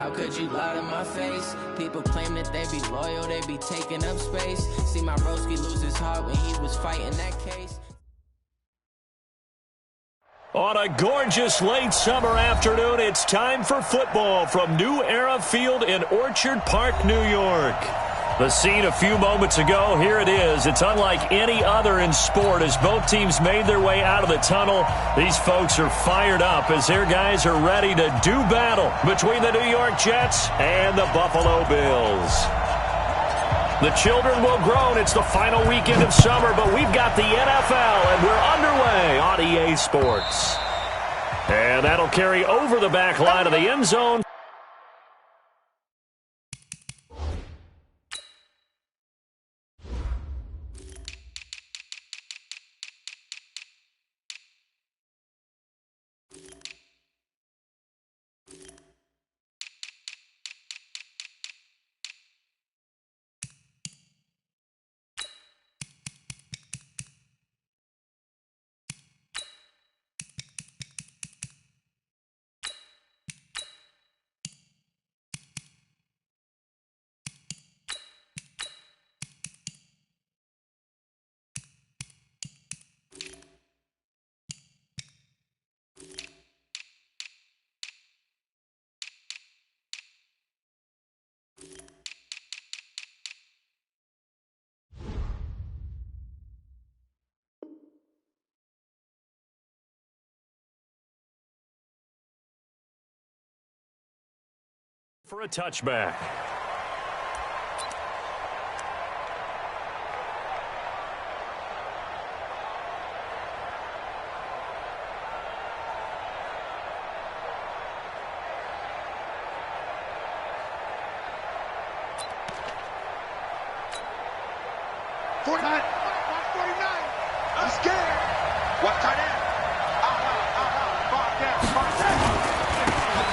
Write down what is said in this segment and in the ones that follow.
How could you lie to my face? People claim that they be loyal, they be taking up space. See my broski lose his heart when he was fighting that case. On a gorgeous late summer afternoon, it's time for football from New Era Field in Orchard Park, New York. The scene a few moments ago, here it is. It's unlike any other in sport as both teams made their way out of the tunnel. These folks are fired up as their guys are ready to do battle between the New York Jets and the Buffalo Bills. The children will groan. It's the final weekend of summer, but we've got the NFL, and we're underway on EA Sports. And that'll carry over the back line of the end zone. For a touchback. I'm scared. What tight end?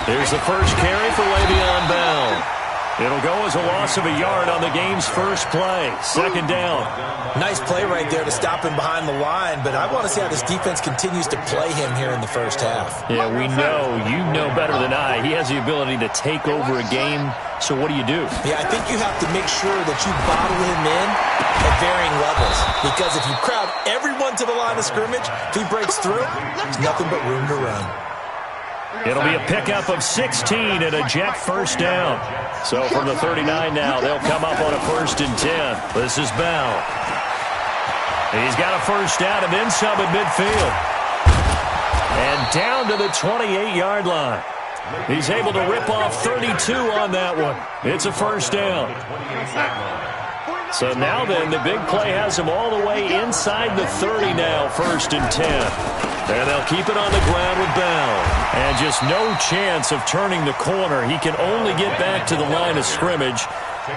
Here's the first carry for Le'Veon Bell. It'll go as a loss of a yard on the game's first play. Second down. Nice play right there to stop him behind the line, but I want to see how this defense continues to play him here in the first half. Yeah, we know. You know better than I. He has the ability to take over a game, so what do you do? Yeah, I think you have to make sure that you bottle him in at varying levels, because if you crowd everyone to the line of scrimmage, if he breaks through, there's nothing but room to run. It'll be a pickup of 16 and a Jet first down. So from the 39 now, they'll come up on a 1st and 10. This is Bell. He's got a first down and then some at midfield. And down to the 28-yard line. He's able to rip off 32 on that one. It's a first down. So now then, the big play has him all the way inside the 30 now, 1st and 10. And they'll keep it on the ground with Bell. And just no chance of turning the corner. He can only get back to the line of scrimmage.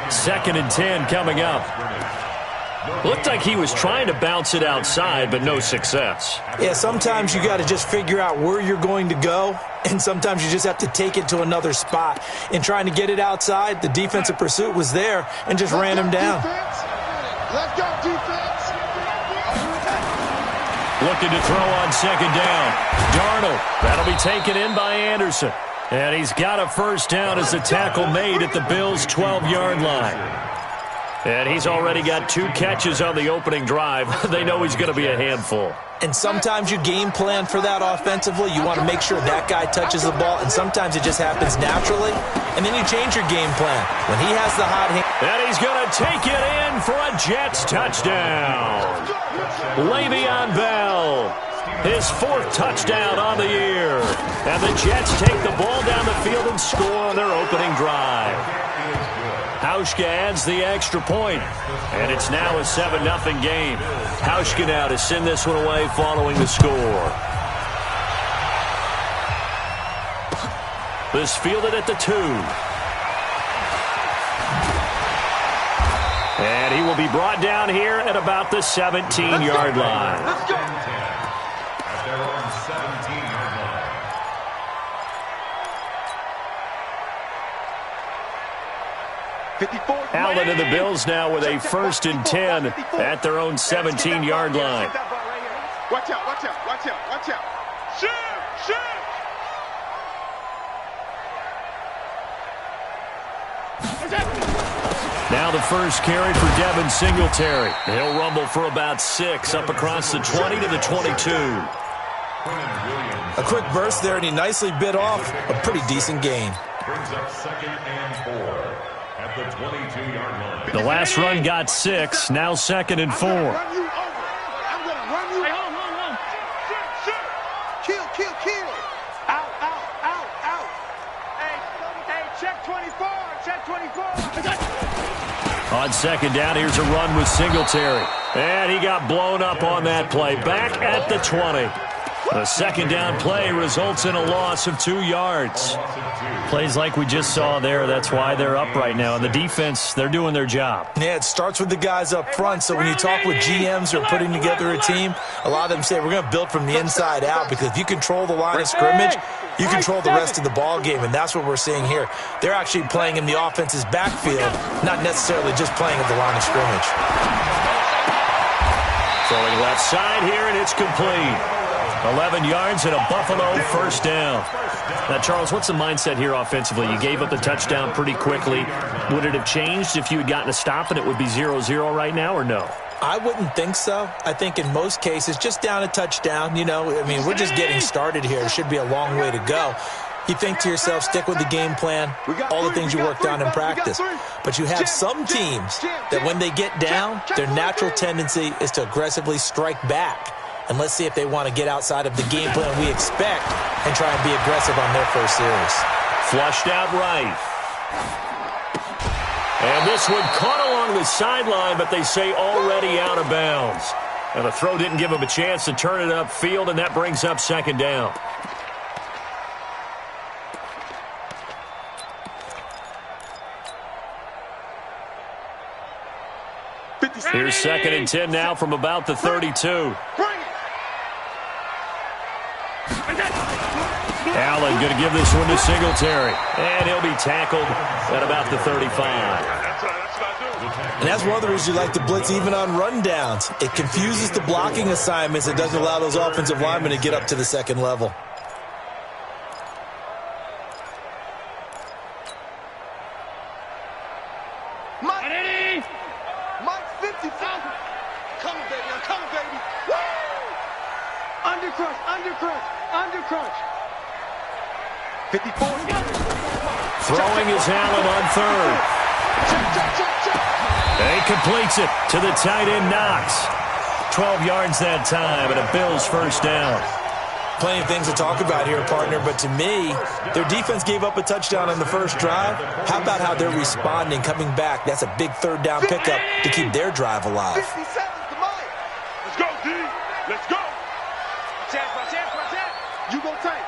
2nd and 10 coming up. Looked like he was trying to bounce it outside, but no success. Yeah, sometimes you got to just figure out where you're going to go, and sometimes you just have to take it to another spot. In trying to get it outside, the defensive pursuit was there and just ran him down. Let's go, defense. Looking to throw on 2nd down. Darnold. That'll be taken in by Anderson. And he's got a first down as the tackle made at the Bills' 12-yard line. And he's already got 2 catches on the opening drive. They know he's going to be a handful. And sometimes you game plan for that offensively. You want to make sure that guy touches the ball, and sometimes it just happens naturally. And then you change your game plan when he has the hot hand. And he's going to take it in for a Jets touchdown. Le'Veon Bell, his 4th touchdown on the year. And the Jets take the ball down the field and score on their opening drive. Hauschka adds the extra point, and it's now a 7-0 game. Hauschka now to send this one away following the score. This fielded at the 2. And he will be brought down here at about the 17-yard line. Let's go. Allen and the Bills now with a 1st and 10 at their own 17-yard line. Watch out, watch out, watch out, watch out. Shoot, shoot. Now the first carry for Devin Singletary. He'll rumble for about 6 up across the 20 to the 22. A quick burst there, and he nicely bit off a pretty decent gain. Brings up 2nd and 4 at the 22-yard line. The last run got 6, now 2nd and 4. I'm gonna run you over. I'm gonna run you. Hey, hold on. Shoot. Kill. Out. Hey, check 24. On 2nd down, here's a run with Singletary. And he got blown up on that play. Back at the 20. The 2nd down play results in a loss of 2 yards. Plays like we just saw there, that's why they're up right now. And the defense, they're doing their job. Yeah, it starts with the guys up front. So when you talk with GMs who are putting together a team, a lot of them say we're going to build from the inside out, because if you control the line of scrimmage, you control the rest of the ball game, and that's what we're seeing here. They're actually playing in the offense's backfield, not necessarily just playing at the line of scrimmage. Throwing left side here, and it's complete. 11 yards and a Buffalo first down. Now, Charles, what's the mindset here offensively? You gave up the touchdown pretty quickly. Would it have changed if you had gotten a stop and it would be 0-0 right now, or no? I wouldn't think so. I think in most cases, just down a touchdown, we're just getting started here. It should be a long way to go. You think to yourself, stick with the game plan, all the things you worked on in practice. But you have some teams that when they get down, their natural tendency is to aggressively strike back. And let's see if they want to get outside of the game plan we expect and try and be aggressive on their first series. Flushed out right. And this one caught along the sideline, but they say already out of bounds. And the throw didn't give him a chance to turn it upfield, and that brings up 2nd down. Here's 2nd and 10 now from about the 32. Allen going to give this one to Singletary. And he'll be tackled at about the 35. And that's one of the reasons you like to blitz even on rundowns. It confuses the blocking assignments. It doesn't allow those offensive linemen to get up to the 2nd level. Mike 54. Come on, baby. Woo! Undercrush. 54. Throwing is Allen on 3rd. And he completes it to the tight end Knox. 12 yards that time, and a Bills first down. Plenty of things to talk about here, partner, but to me, their defense gave up a touchdown on the first drive. How about how they're responding, coming back? That's a big 3rd down pickup to keep their drive alive. 50 seconds to Mike. Let's go, D. Let's go. Watch out. You go tight.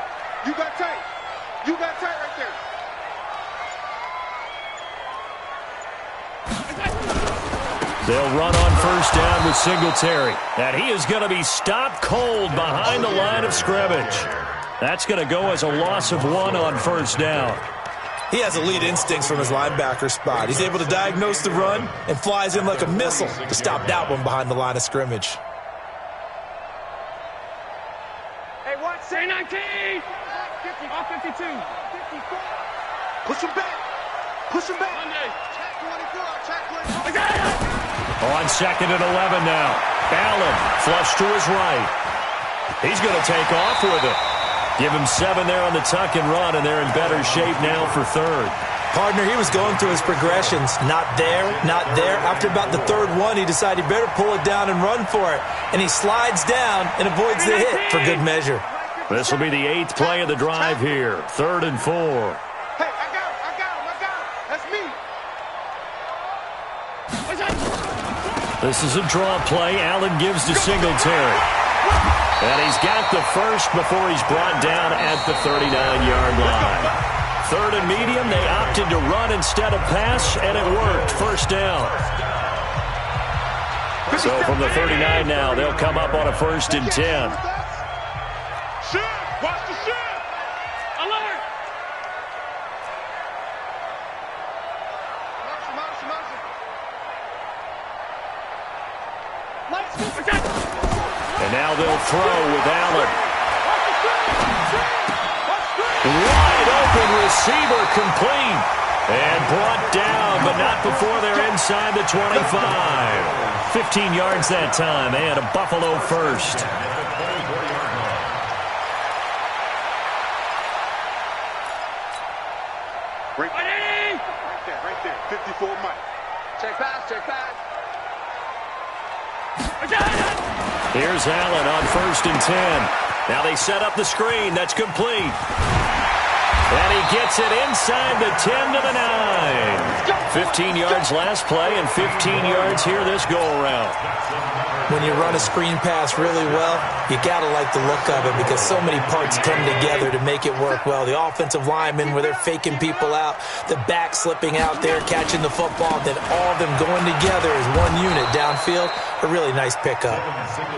You got tight right there. They'll run on first down with Singletary. And he is going to be stopped cold behind the line of scrimmage. That's going to go as a loss of 1 on first down. He has elite instincts from his linebacker spot. He's able to diagnose the run and flies in like a missile to stop that one behind the line of scrimmage. Hey, what? Say 19. 50, off 52. 54. Push him back. Monday. Check 24. On 2nd and 11 now. Allen flush to his right. He's going to take off with it. Give him 7 there on the tuck and run, and they're in better shape now for 3rd. Partner, he was going through his progressions. Not there. After about the 3rd one, he decided he better pull it down and run for it. And he slides down and avoids the hit for good measure. This will be the 8th play of the drive here. 3rd and 4. Hey, I got him. That's me. This is a draw play. Allen gives to Singletary. And he's got the first before he's brought down at the 39-yard line. 3rd and medium, they opted to run instead of pass, and it worked. First down. So from the 39 now, they'll come up on a 1st and 10. Watch the shit. Alert. And now they'll throw with Allen. Wide open receiver complete. And brought down inside the 25. 15 yards that time, and a Buffalo first. Right there. 54 Mike. Check pass, check pass. Here's Allen on 1st and 10. Now they set up the screen. That's complete. And he gets it inside the 10 to the 9. 15 yards last play and 15 yards here this go-around. When you run a screen pass really well, you got to like the look of it because so many parts come together to make it work well. The offensive linemen where they're faking people out, the back slipping out there, catching the football, then all of them going together as one unit downfield. A really nice pickup.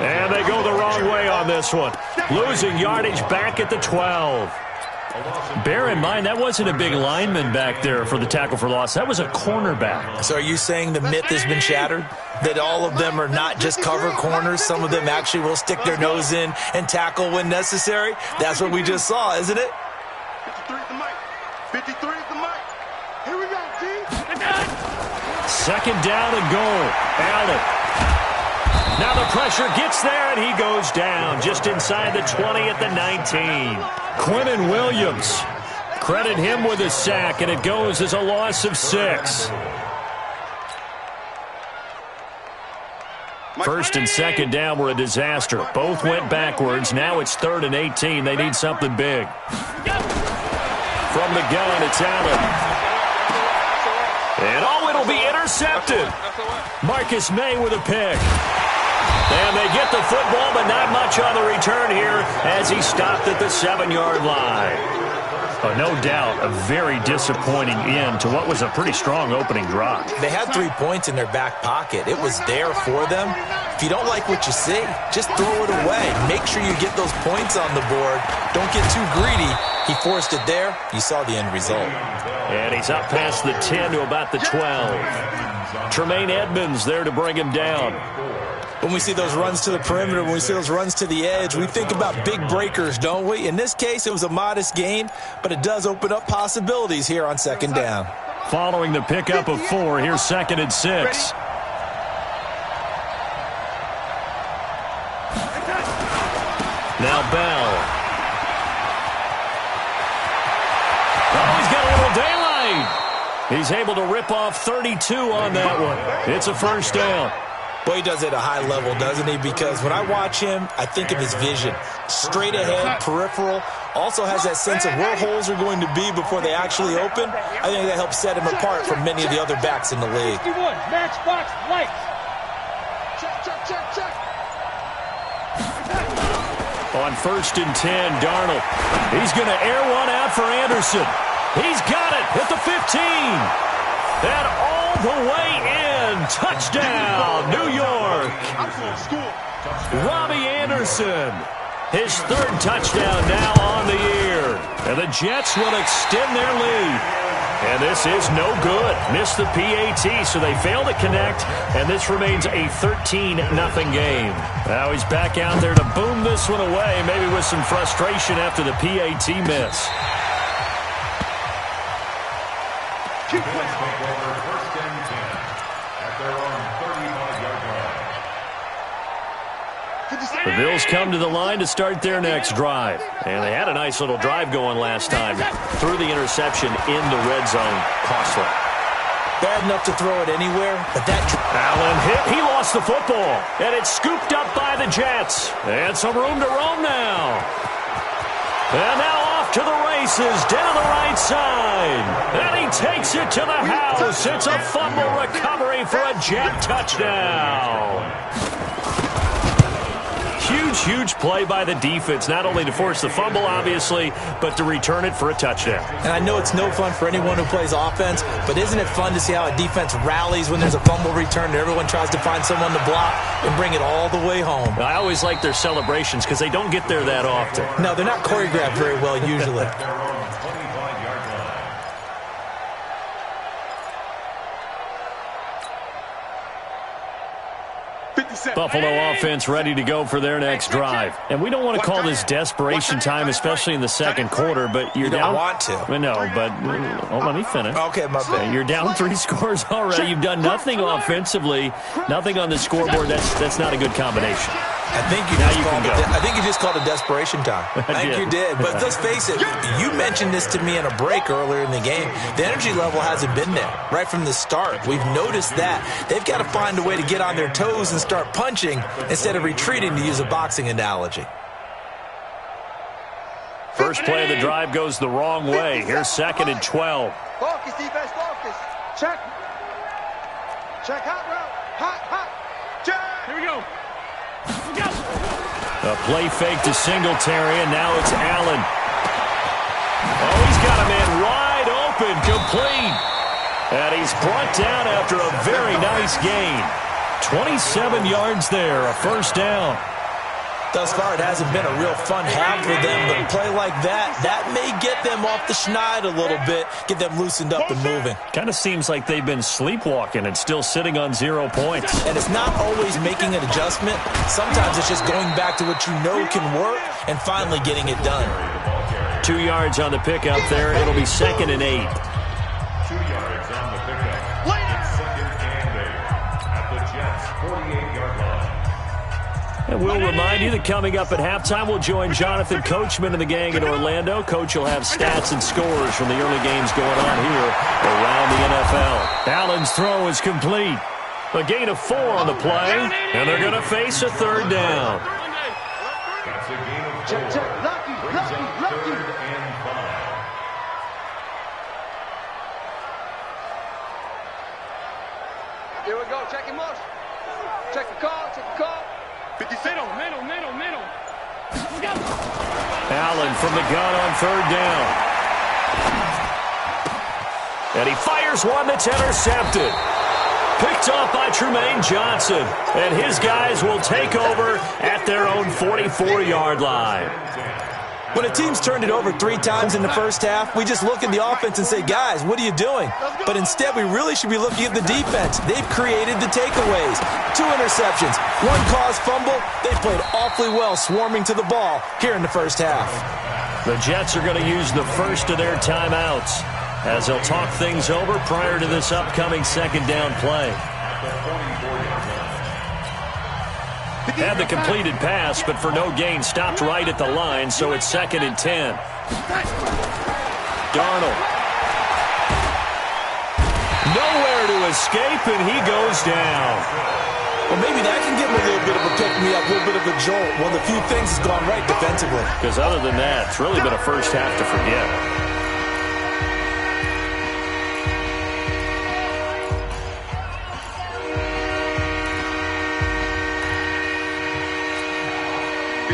And they go the wrong way on this one. Losing yardage back at the 12. Bear in mind, that wasn't a big lineman back there for the tackle for loss. That was a cornerback. So are you saying the myth has been shattered? That all of them are not just cover corners? Some of them actually will stick their nose in and tackle when necessary? That's what we just saw, isn't it? 53 is the mic. 53 is the mic. Here we go, G. 2nd down and goal. Allen. Now the pressure gets there, and he goes down just inside the 20 at the 19. Quinnen Williams. Credit him with a sack, and it goes as a loss of 6. 1st and 2nd down were a disaster. Both went backwards. Now it's 3rd and 18. They need something big. From the gun, it's Allen. And it'll be intercepted. Marcus May with a pick. And they get the football, but not much on the return here as he stopped at the 7-yard line. No doubt a very disappointing end to what was a pretty strong opening drive. They had 3 points in their back pocket. It was there for them. If you don't like what you see, just throw it away. Make sure you get those points on the board. Don't get too greedy. He forced it there. You saw the end result. And he's up past the 10 to about the 12. Tremaine Edmonds there to bring him down. When we see those runs to the perimeter, when we see those runs to the edge, we think about big breakers, don't we? In this case, it was a modest gain, but it does open up possibilities here on 2nd down. Following the pickup of 4, here's 2nd and 6. Now Bell. Oh, he's got a little daylight. He's able to rip off 32 on that one. It's a 1st down. Well, he does it at a high level, doesn't he? Because when I watch him, I think of his vision. Straight ahead, peripheral. Also has that sense of where holes are going to be before they actually open. I think that helps set him apart from many of the other backs in the league. 61, matchbox, lights. Check. On 1st and 10, Darnold. He's going to air one out for Anderson. He's got it at the 15. And all the way in. Touchdown, New York. Robbie Anderson. His 3rd touchdown now on the year. And the Jets will extend their lead. And this is no good. Missed the PAT, so they fail to connect. And this remains a 13-0 game. Now he's back out there to boom this one away, maybe with some frustration after the PAT miss. The Bills come to the line to start their next drive. And they had a nice little drive going last time. Threw the interception in the red zone. Costly. Bad enough to throw it anywhere, but that... Allen hit. He lost the football. And it's scooped up by the Jets. And some room to roam now. And now off to the races, down the right side. And he takes it to the house. It's a fumble recovery for a Jet touchdown. Huge play by the defense, not only to force the fumble, obviously, but to return it for a touchdown. And I know it's no fun for anyone who plays offense, but isn't it fun to see how a defense rallies when there's a fumble return and everyone tries to find someone to block and bring it all the way home? I always like their celebrations because they don't get there that often. No, they're not choreographed very well usually. Buffalo offense ready to go for their next drive. And we don't want to call this desperation time, especially in the second quarter, but you're down. You don't want to. No, but let me finish. Okay, my bad. You're down 3 scores already. You've done nothing offensively, nothing on the scoreboard. That's not a good combination. I think you just called it desperation time. I think you did. But let's face it, you mentioned this to me in a break earlier in the game. The energy level hasn't been there right from the start. We've noticed that. They've got to find a way to get on their toes and start punching instead of retreating, to use a boxing analogy. First play of the drive goes the wrong way. Here's 2nd and 12. Focus, defense, focus. Check. Check, hot route. Hot. Check. Here we go. A play fake to Singletary, and now it's Allen. Oh, he's got a man wide open, complete. And he's brought down after a very nice gain. 27 yards there, a first down. Thus far, it hasn't been a real fun half for them, but a play like that may get them off the schneid a little bit, get them loosened up and moving. Kind of seems like they've been sleepwalking and still sitting on 0 points. And it's not always making an adjustment. Sometimes it's just going back to what you know can work and finally getting it done. 2 yards on the pickup there. It'll be 2nd and 8. 2 yards on the pickup. 2nd and 8 at the Jets' 48-yard line. And we'll remind you that coming up at halftime, we'll join Jonathan Coachman and the gang in Orlando. Coach will have stats and scores from the early games going on here around the NFL. Allen's throw is complete. A gain of 4 on the play, and they're going to face a 3rd down. That's a gain of 4. Check. Lucky. 3rd and 5. Here we go. Check your motion. Check the call. 50 middle. Allen from the gun on 3rd down. And he fires one that's intercepted. Picked off by Trumaine Johnson. And his guys will take over at their own 44-yard line. When a team's turned it over 3 times in the first half, we just look at the offense and say, guys, what are you doing? But instead, we really should be looking at the defense. They've created the takeaways. 2 interceptions, 1 caused fumble. They've played awfully well swarming to the ball here in the first half. The Jets are going to use the first of their timeouts as they'll talk things over prior to this upcoming 2nd down play. Had the completed pass, but for no gain, stopped right at the line, so it's 2nd and 10. Darnold. Nowhere to escape, and he goes down. Well, maybe that can give him a little bit of a pick-me-up, a little bit of a jolt. One of the few things that's gone right defensively. Because other than that, it's really been a first half to forget.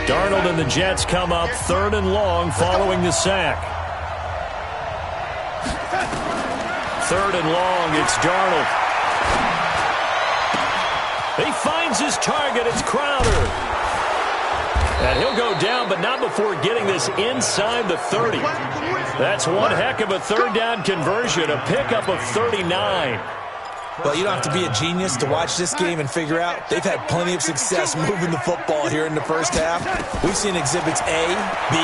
Darnold and the Jets come up 3rd and long following the sack. 3rd and long, it's Darnold. He finds his target, it's Crowder. And he'll go down, but not before getting this inside the 30. That's one heck of a 3rd down conversion, a pickup of 39. Well, you don't have to be a genius to watch this game and figure out they've had plenty of success moving the football here in the first half. We've seen exhibits A, B,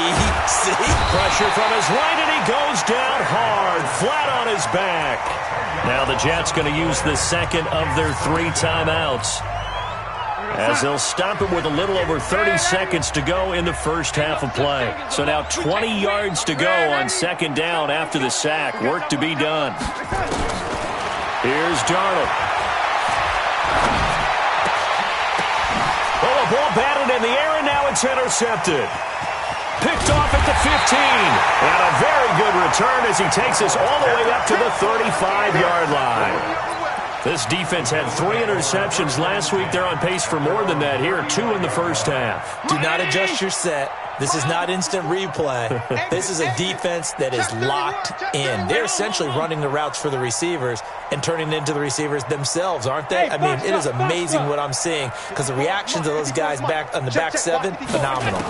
C. Pressure from his right, and he goes down hard, flat on his back. Now the Jets going to use the 2nd of their 3 timeouts, as they'll stop it with a little over 30 seconds to go in the first half of play. So now 20 yards to go on 2nd down after the sack. Work to be done. Here's Darnold. Oh, a ball batted in the air, and now it's intercepted. Picked off at the 15. And a very good return as he takes us all the way up to the 35-yard line. This defense had 3 interceptions last week. They're on pace for more than that here. 2 in the first half. Do not adjust your set. This is not instant replay. This is a defense that is locked in. They're essentially running the routes for the receivers and turning it into the receivers themselves, aren't they? I mean, it is amazing what I'm seeing because the reactions of those guys back on the back 7, phenomenal.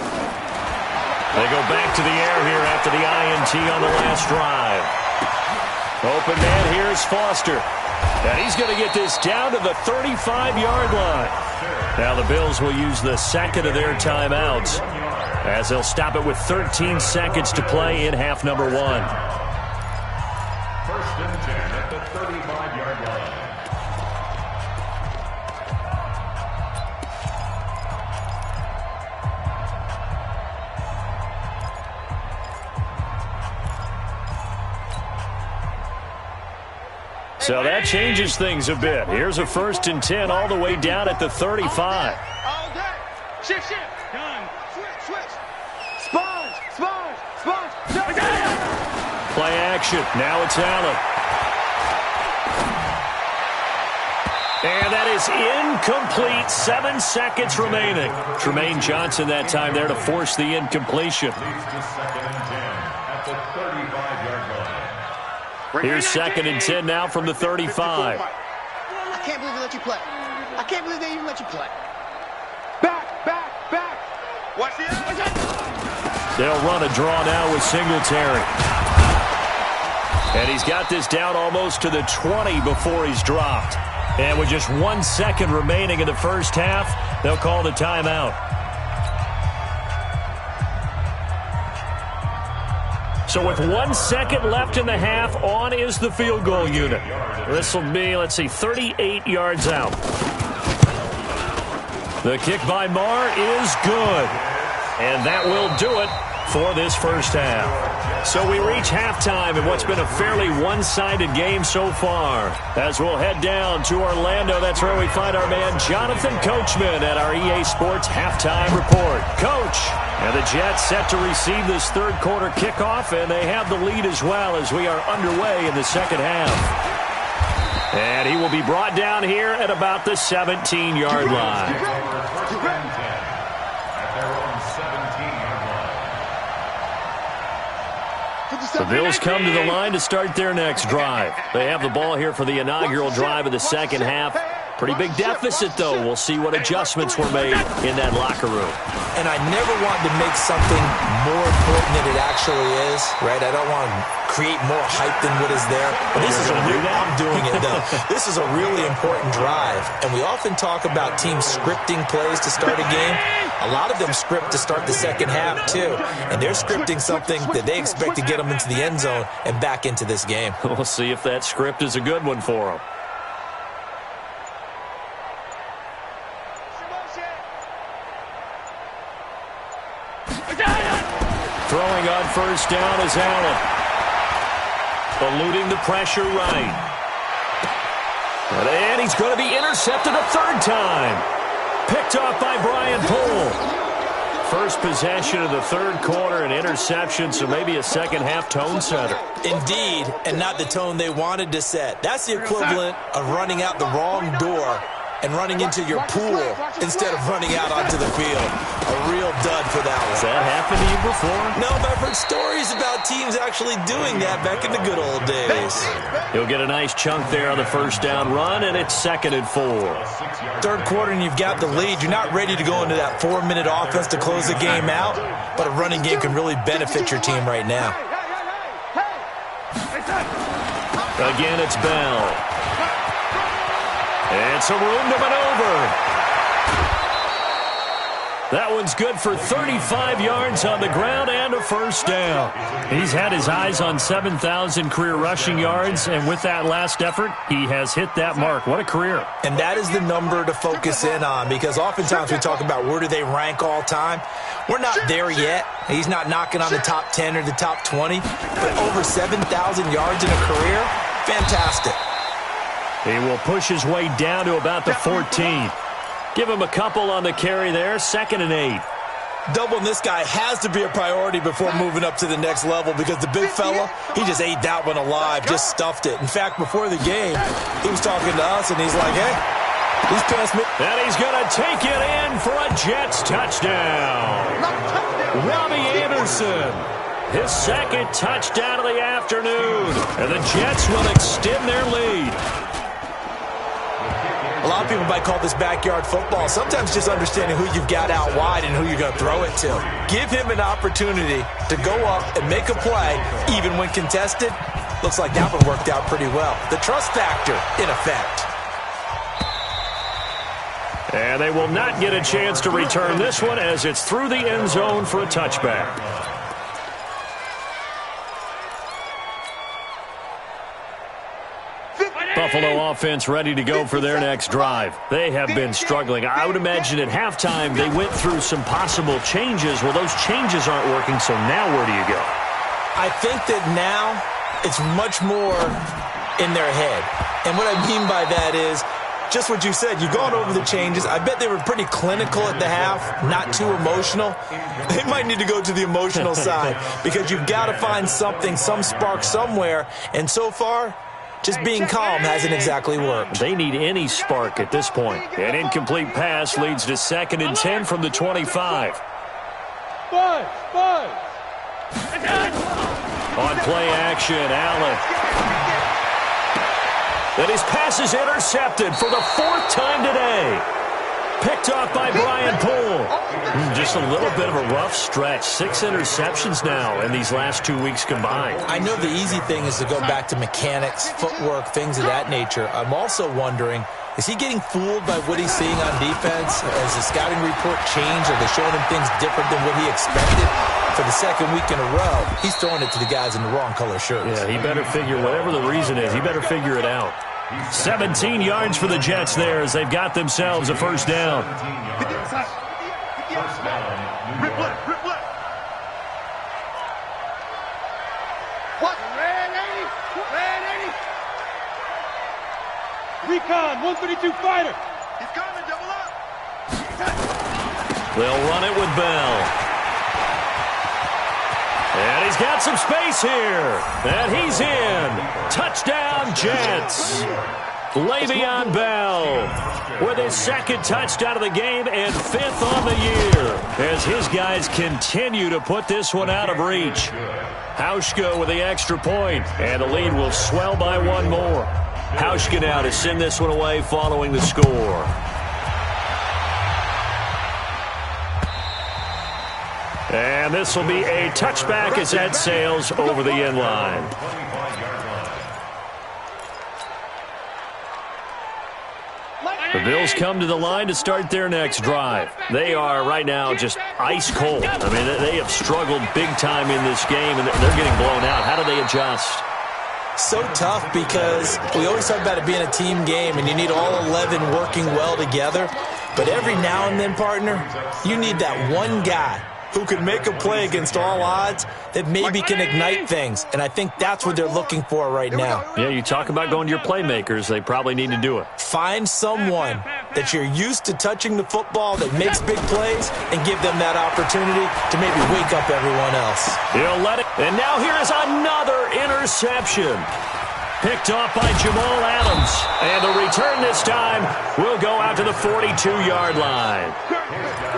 They go back to the air here after the INT on the last drive. Open man, here's Foster. And he's going to get this down to the 35-yard line. Now the Bills will use the second of their timeouts as they'll stop it with 13 seconds to play in half number 1. 1st and 10 at the 35-yard line. So that changes things a bit. Here's a 1st and 10 all the way down at the 35. All day. Shift. Done. Switch. Sponge. Play action. Now it's Allen. And that is incomplete. 7 seconds remaining. Tremaine Johnson that time there to force the incompletion. Leads to 2nd and 10 at the 35-yard line. Here's 2nd and 10 now from the 35. I can't believe they let you play. I can't believe they even let you play. Back. Watch this. They'll run a draw now with Singletary. And he's got this down almost to the 20 before he's dropped. And with just 1 second remaining in the first half, they'll call the timeout. So with 1 second left in the half, on is the field goal unit. This will be, 38 yards out. The kick by Marr is good. And that will do it for this first half. So we reach halftime in what's been a fairly one-sided game so far. As we'll head down to Orlando, that's where we find our man Jonathan Coachman at our EA Sports Halftime Report. Coach, and the Jets set to receive this third quarter kickoff, and they have the lead as well as we are underway in the second half. And he will be brought down here at about the 17-yard line. The Bills come to the line to start their next drive. They have the ball here for the inaugural drive of the second half. Pretty big deficit, though. We'll see what adjustments were made in that locker room. And I never want to make something more important than it actually is, right? I don't want to create more hype than what is there. But this is I'm doing it, though. This is a really important drive. And we often talk about teams scripting plays to start a game. A lot of them script to start the second half, too. And they're scripting something that they expect to get them into the end zone and back into this game. We'll see if that script is a good one for them. Throwing on first down is Allen. Eluding the pressure right. And he's going to be intercepted a third time. Picked off by Brian Poole. First possession of the third quarter, an interception, so maybe a second half tone setter. Indeed, and not the tone they wanted to set. That's the equivalent of running out the wrong door and running into your pool instead of running out onto the field. A real dud for that one. Has that happened to you before? No, but I've heard stories about teams actually doing that back in the good old days. He'll get a nice chunk there on the first down run, and it's 2nd and 4. Third quarter and you've got the lead. You're not ready to go into that 4-minute offense to close the game out, but a running game can really benefit your team right now. Again, it's Bell. And some room to maneuver. That one's good for 35 yards on the ground and a first down. He's had his eyes on 7,000 career rushing yards, and with that last effort, he has hit that mark. What a career. And that is the number to focus in on, because oftentimes we talk about where do they rank all time. We're not there yet. He's not knocking on the top 10 or the top 20, but over 7,000 yards in a career, fantastic. He will push his way down to about the 14. Give him a couple on the carry there, 2nd and 8. Doubling this guy has to be a priority before moving up to the next level, because the big fella, he just ate that one alive, just stuffed it. In fact, before the game, he was talking to us, and he's like, hey, he's past me. And he's going to take it in for a Jets touchdown. Robbie Anderson, his 2nd touchdown of the afternoon. And the Jets will extend their lead. A lot of people might call this backyard football. Sometimes just understanding who you've got out wide and who you're going to throw it to. Give him an opportunity to go up and make a play, even when contested. Looks like that one worked out pretty well. The trust factor in effect. And they will not get a chance to return this one as it's through the end zone for a touchback. Buffalo offense ready to go for their next drive. They have been struggling. I would imagine at halftime they went through some possible changes. Well, those changes aren't working, so now where do you go? I think that now it's much more in their head. And what I mean by that is just what you said. You've gone over the changes. I bet they were pretty clinical at the half, not too emotional. They might need to go to the emotional side because you've got to find something, some spark somewhere. And so far, just being calm hasn't exactly worked. They need any spark at this point. An incomplete pass leads to 2nd and 10 from the 25. On play action, Allen. And his pass is intercepted for the 4th time today. Picked off by Brian Poole. Just a little bit of a rough stretch. 6 interceptions now in these last 2 weeks combined. I know the easy thing is to go back to mechanics, footwork, things of that nature. I'm also wondering, is he getting fooled by what he's seeing on defense? Has the scouting report changed? Are they showing him things different than what he expected? For the 2nd week in a row, he's throwing it to the guys in the wrong color shirts. Yeah, he better figure, whatever the reason is, he better figure it out. 17 yards for the Jets there as they've got themselves a first down. What? Red 80. Recon, 132 fighter. He's coming, double up. They'll run it with Bell. And he's got some space here. And he's in. Touchdown, Jets. Le'Veon Bell with his 2nd touchdown of the game and 5th on the year as his guys continue to put this one out of reach. Hauschka with the extra point, and the lead will swell by 1 more. Hauschka now to send this one away following the score. And this will be a touchback as that sails over the end line. The Bills come to the line to start their next drive. They are right now just ice cold. I mean, they have struggled big time in this game, and they're getting blown out. How do they adjust? So tough because we always talk about it being a team game, and you need all 11 working well together. But every now and then, partner, you need that one guy who can make a play against all odds that maybe can ignite things. And I think that's what they're looking for right now. Yeah, you talk about going to your playmakers. They probably need to do it. Find someone that you're used to touching the football that makes big plays and give them that opportunity to maybe wake up everyone else. He'll let it. And now here is another interception. Picked off by Jamal Adams. And the return this time will go out to the 42-yard line.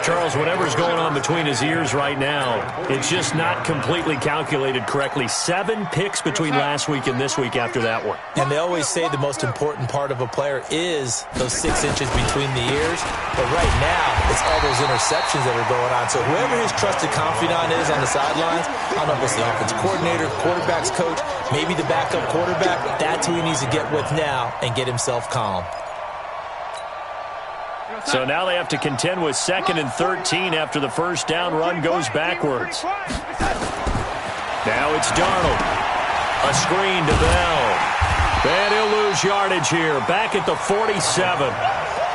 Charles, whatever's going on between his ears right now, it's just not completely calculated correctly. 7 picks between last week and this week after that one. And they always say the most important part of a player is those 6 inches between the ears. But right now, it's all those interceptions that are going on. So whoever his trusted confidant is on the sidelines, I don't know if it's the offensive coordinator, quarterback's coach, maybe the backup quarterback, that's who he needs to get with now and get himself calm. So now they have to contend with 2nd and 13 after the first down run goes backwards. Now it's Darnold. A screen to Bell. And he'll lose yardage here. Back at the 47.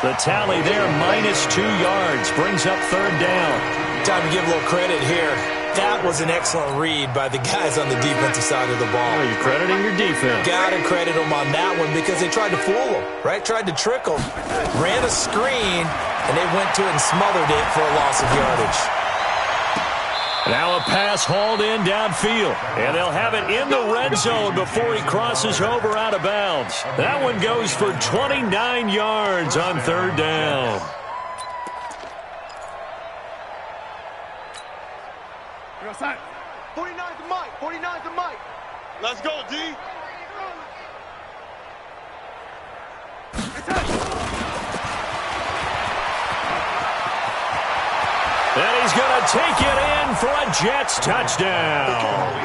The tally there, -2 yards. Brings up 3rd down. Time to give a little credit here. That was an excellent read by the guys on the defensive side of the ball. Oh, you're crediting your defense. Got to credit them on that one because they tried to fool them, right? Tried to trick them. Ran a screen, and they went to it and smothered it for a loss of yardage. Now a pass hauled in downfield. And they'll have it in the red zone before he crosses over out of bounds. That one goes for 29 yards on 3rd down. Outside. 49 to Mike. 49 to Mike. Let's go, D. And he's going to take it in for a Jets touchdown.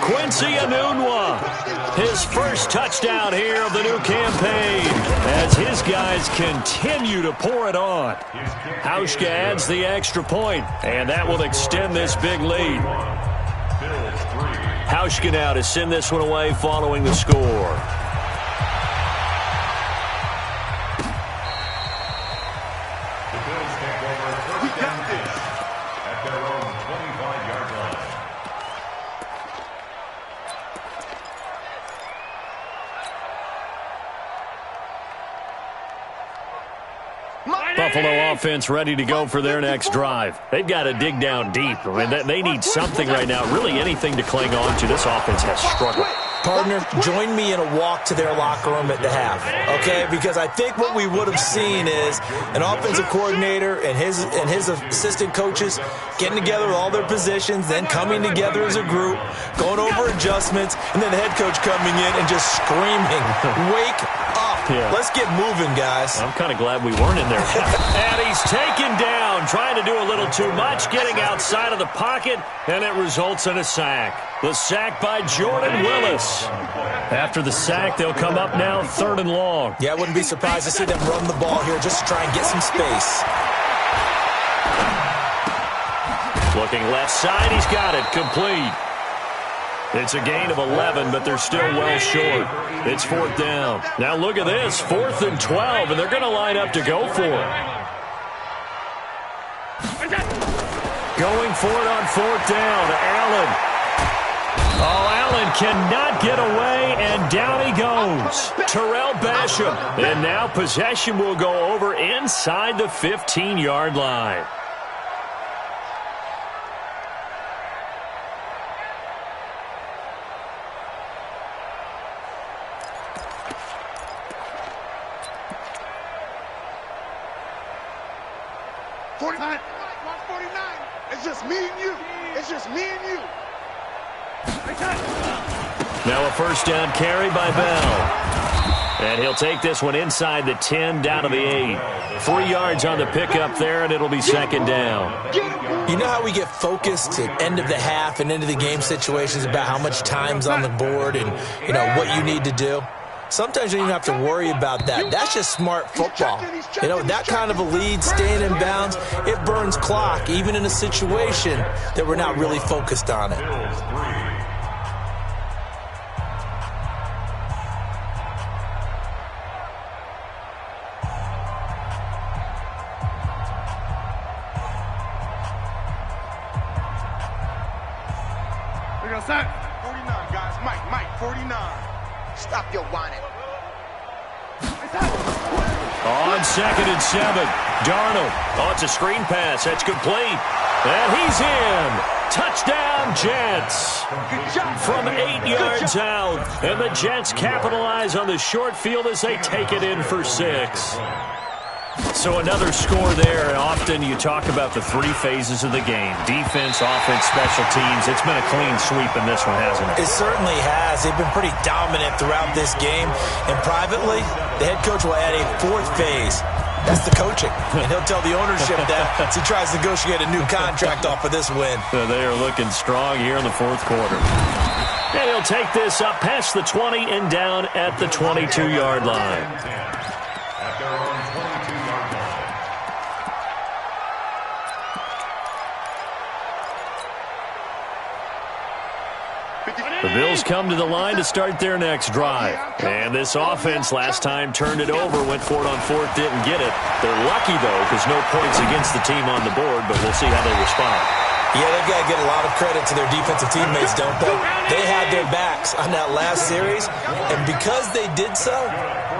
Quincy Enunwa, his first touchdown here of the new campaign as as his guys continue to pour it on. Hauschka adds the extra point, and that will extend this big lead. Hauschka now to send this one away following the score. Buffalo offense ready to go for their next drive. They've got to dig down deep. I mean, they need something right now, really anything to cling on to. This offense has struggled. Partner, join me in a walk to their locker room at the half, okay? Because I think what we would have seen is an offensive coordinator and his assistant coaches getting together with all their positions, then coming together as a group, going over adjustments, and then the head coach coming in and just screaming, "Wake up. Yeah. Let's get moving, guys." I'm kind of glad we weren't in there. And he's taken down, trying to do a little too much, getting outside of the pocket, and it results in a sack. The sack by Jordan Willis. After the sack, they'll come up now 3rd and long. Yeah, I wouldn't be surprised to see them run the ball here just to try and get some space. Looking left side, he's got it, complete. It's a gain of 11, but they're still well short. It's 4th down. Now look at this, 4th and 12, and they're going to line up to go for it. Going for it on 4th down, Allen. Oh, Allen cannot get away, and down he goes. Terrell Basham. And now possession will go over inside the 15-yard line. It's just me and you. It's just me and you. Now a 1st down carry by Bell. And he'll take this one inside the 10, down to the 8. 3 yards on the pickup there, and it'll be 2nd down. You know how we get focused at end of the half and into the game situations about how much time's on the board and, you know, what you need to do? Sometimes you don't even have to worry about that. That's just smart football. You know, that kind of a lead, staying in bounds, it burns clock, even in a situation that we're not really focused on it. We got sack. 49, guys. Mike, 49. Stop your whining. On 2nd and 7, Darnold. Oh, it's a screen pass. That's complete. And he's in. Touchdown, Jets. From 8 yards out. And the Jets capitalize on the short field as they take it in for 6. So another score there, and often you talk about the 3 phases of the game. Defense, offense, special teams. It's been a clean sweep in this one, hasn't it? It certainly has. They've been pretty dominant throughout this game. And privately, the head coach will add a 4th phase. That's the coaching. And he'll tell the ownership that as he tries to negotiate a new contract off of this win. So they are looking strong here in the 4th quarter. And he'll take this up past the 20 and down at the 22-yard line. The Bills come to the line to start their next drive. And this offense last time turned it over, went for it on 4th, didn't get it. They're lucky, though, because no points against the team on the board, but we'll see how they respond. Yeah, they've got to get a lot of credit to their defensive teammates, don't they? They had their backs on that last series, and because they did so,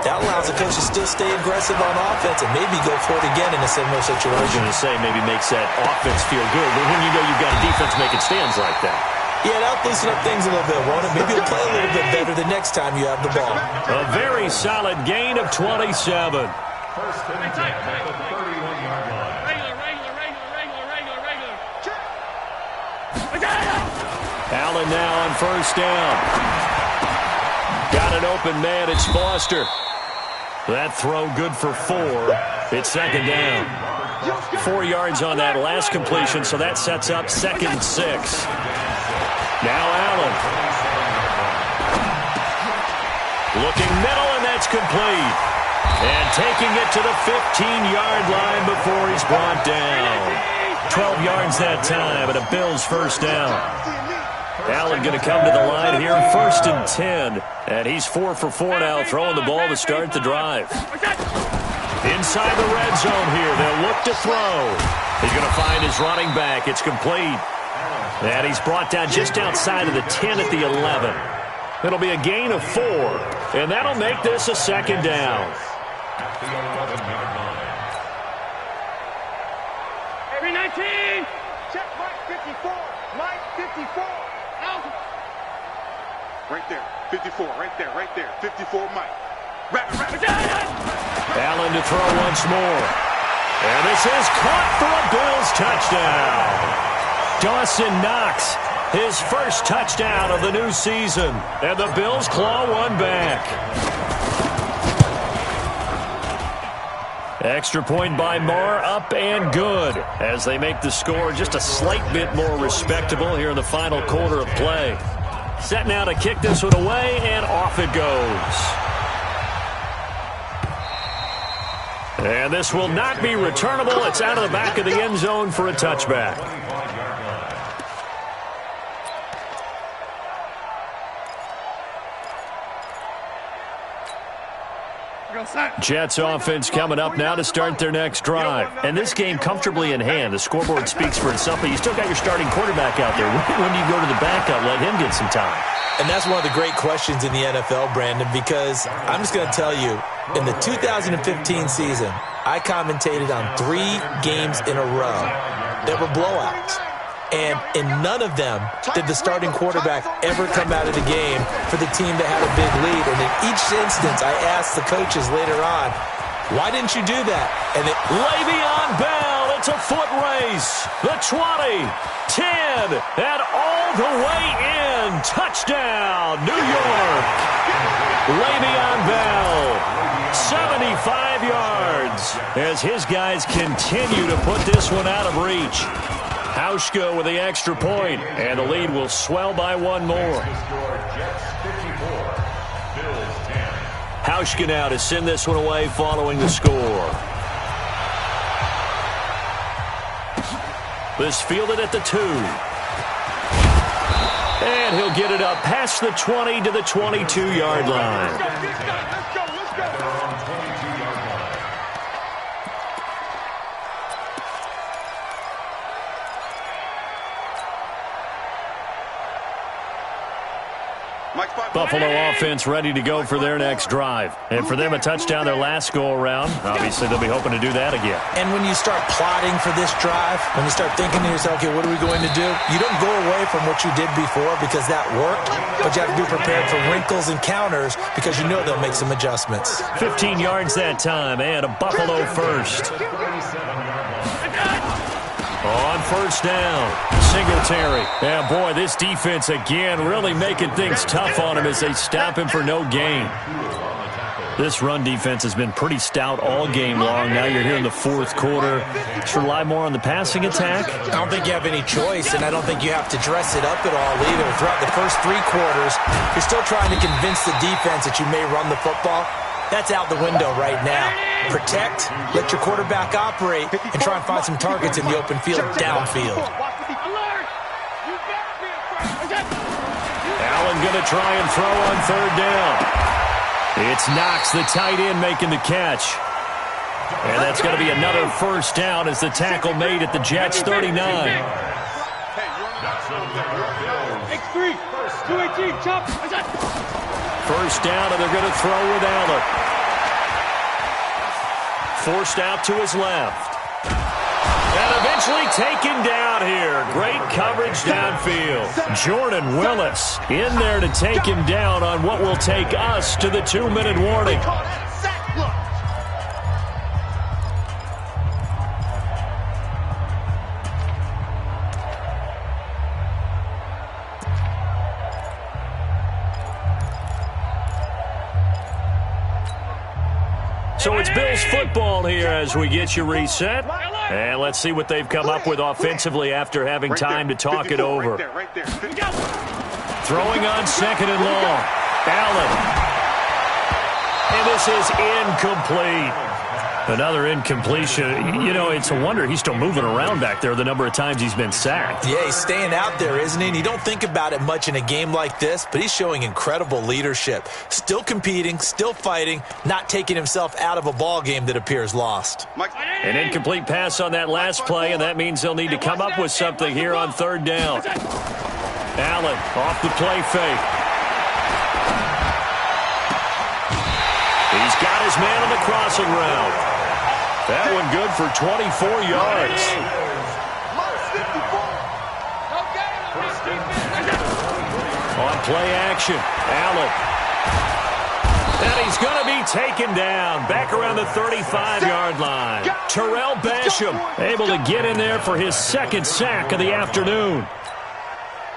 that allows the coach to still stay aggressive on offense and maybe go for it again in a similar situation. I was going to say maybe makes that offense feel good, but when you know you've got a defense making stands like that. Yeah, that'll loosen up things a little bit, won't it? Maybe you'll play a little bit better the next time you have the ball. A very solid gain of 27. First and 10 at the 31-yard line. Allen now on 1st down. Got an open man. It's Foster. That throw good for 4. It's 2nd down. 4 yards on that last completion, so that sets up 2nd and 6. Now Allen. Looking middle, and that's complete. And taking it to the 15-yard line before he's brought down. 12 yards that time, and a Bills first down. Allen going to come to the line here, 1st and 10. And he's 4 for 4 now, throwing the ball to start the drive. Inside the red zone here, they'll look to throw. He's going to find his running back. It's complete. And he's brought down just outside of the 10 at the 11. It'll be a gain of 4, and that'll make this a 2nd down. Every 19. Check Mike 54. Mike 54. Out. Right there. 54. Right there. 54 Mike. Rapid. Allen to throw once more. And this is caught for a Bills touchdown. Dawson Knox, his first touchdown of the new season. And the Bills claw one back. Extra point by Marr, up and good, as they make the score just a slight bit more respectable here in the final quarter of play. Set now to kick this one away, and off it goes. And this will not be returnable. It's out of the back of the end zone for a touchback. Jets offense coming up now to start their next drive. And this game comfortably in hand. The scoreboard speaks for itself, but you still got your starting quarterback out there. When do you go to the backup, let him get some time? And that's one of the great questions in the NFL, Brandon, because I'm just going to tell you, in the 2015 season, I commentated on 3 games in a row that were blowouts. And in none of them did the starting quarterback ever come out of the game for the team that had a big lead. And in each instance, I asked the coaches later on, why didn't you do that? And Le'Veon Bell, it's a foot race. The 20, 10, and all the way in. Touchdown, New York. Le'Veon Bell, 75 yards, as his guys continue to put this one out of reach. Hauschka with the extra point, and the lead will swell by 1 more. Hauschka now to send this one away following the score. This fielded at the 2. And he'll get it up past the 20 to the 22-yard line. Buffalo offense ready to go for their next drive. And for them, a touchdown their last go-around. Obviously, they'll be hoping to do that again. And when you start plotting for this drive, when you start thinking to yourself, okay, what are we going to do? You don't go away from what you did before because that worked, but you have to be prepared for wrinkles and counters because you know they'll make some adjustments. 15 yards that time, and a Buffalo first. On first down, Singletary. Yeah, boy, this defense again really making things tough on him as they stop him for no gain. This run defense has been pretty stout all game long. Now you're here in the 4th quarter. Just rely more on the passing attack. I don't think you have any choice, and I don't think you have to dress it up at all either. Throughout the first 3 quarters, you're still trying to convince the defense that you may run the football. That's out the window right now. Protect, let your quarterback operate, and try and find some targets in the open field downfield. Allen going to try and throw on 3rd down. It's Knox, the tight end, making the catch. And that's going to be another first down as the tackle made at the Jets' 39. X3, 218, chop. First down, and they're going to throw with Allen. Forced out to his left. And eventually taken down here. Great coverage downfield. Jordan Willis in there to take him down on what will take us to the 2-minute warning. So it's Bills football here as we get you reset. And let's see what they've come up with offensively after having time to talk it over. Throwing on 2nd and long. Allen. And And this is incomplete. Another incompletion. You know, it's a wonder he's still moving around back there the number of times he's been sacked. Yeah, he's staying out there, isn't he? And you don't think about it much in a game like this, but he's showing incredible leadership. Still competing, still fighting, not taking himself out of a ball game that appears lost. An incomplete pass on that last play, and that means they'll need to come up with something here on third down. Allen off the play fake. He's got his man on the crossing route. That one good for 24 yards. On play action, Allen. And he's going to be taken down back around the 35-yard line. Terrell Basham able to get in there for his second sack of the afternoon.